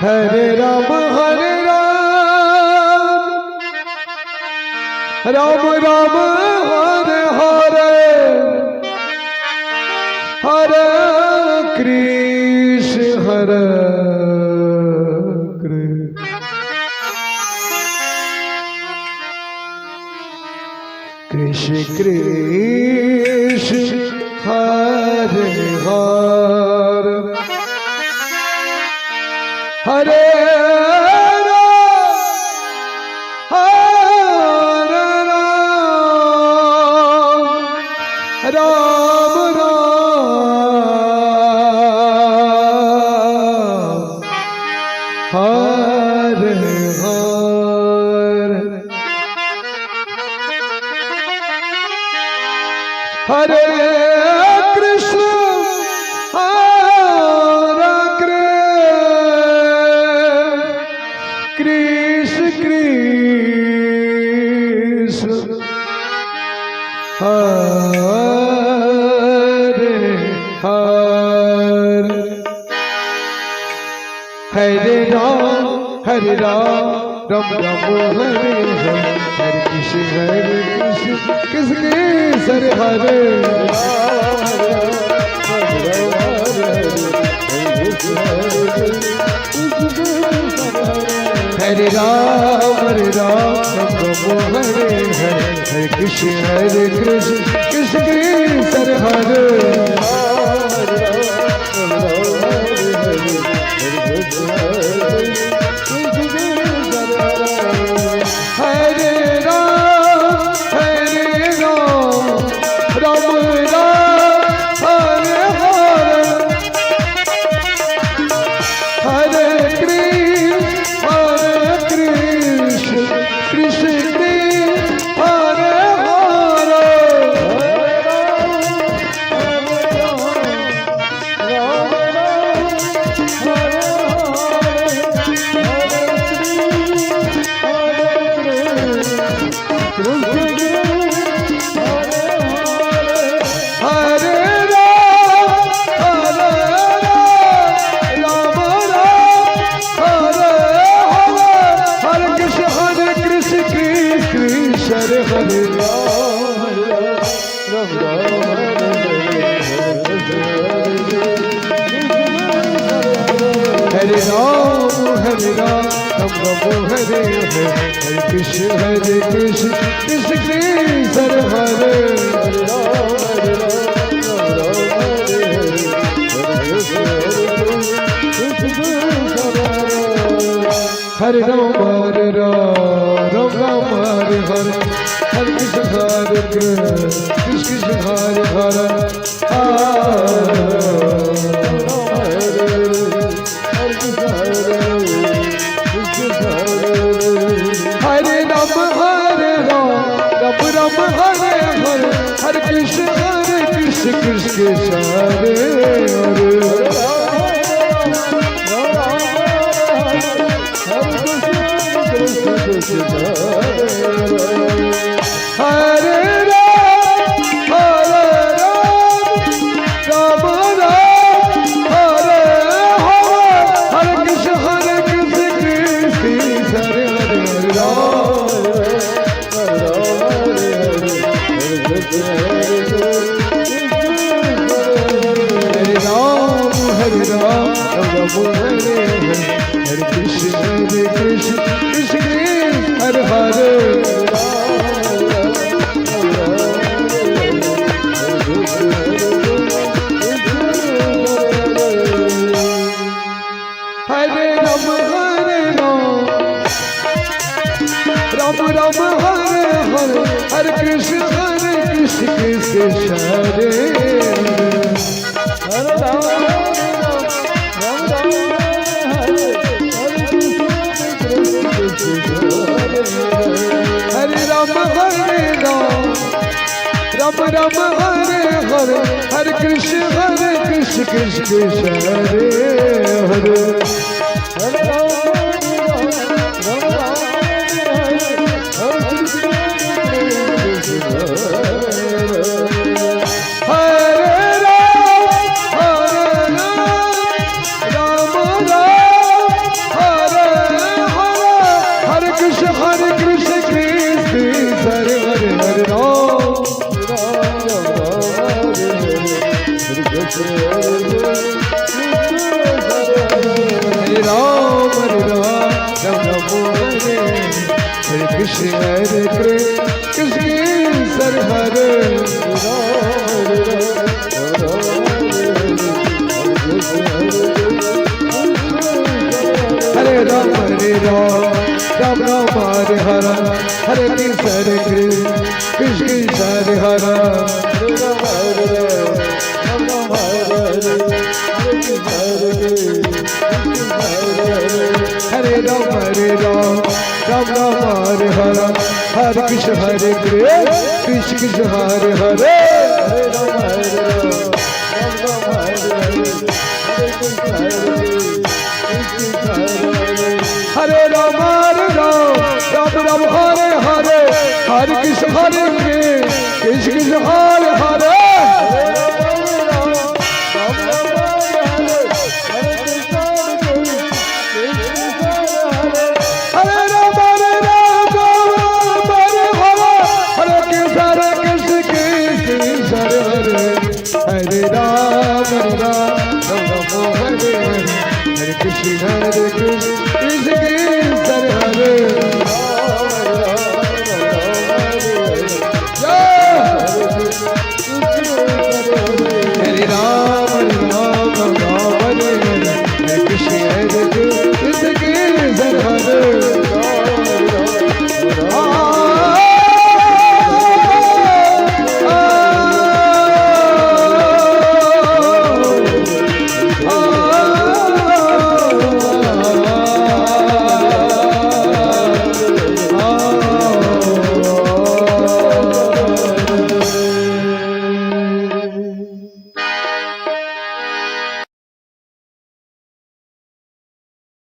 Hare Ram Ram Ram Hare Hare Hare Krishna Hare Krishna Krishna Hare Hare Hare Ram Hare Hare Hare Krishna Hare Krishna Krishna Hare Hare Hare Ram Ram Ram Hare Hare Hare Krishna Krishna Hare Hare Hare Ram Ram Hare Hare Hare Krishna Krishna Hare Hare Hare Ram Hare Hare Hare Krishna Krishna Hare Hare Hare Hare Hare Ram Hare Hare Krishna Krishna Hare Hare Hare Ram Hare Hare Hare Krishna Krishna Hare Hare Hare Ram Hare Hare Hare Krishna Krishna Hare Hare Hare Ram Ram Hare Hare Krishna Hare Hare Ram Hare Krishna Krishna Hare Hare Hare Ram Hare Hare Hare Krishna Krishna Hare Hare Ram Hare Hare Hare Krishna Krishna Hare Hare Krishna Hare Krishna Hare Hare Ram Ram Ram Hare Hare Hare Krishna Hare Krishna Hare Hare Hare Ram Ram Ram Hare Hare Hare Krishna Hare Krishna Hare Hare Hare Ram Ram Hare Hare Hare Krishna Hare Krishna Hare Hare Hare Ram Hare Krishna Hare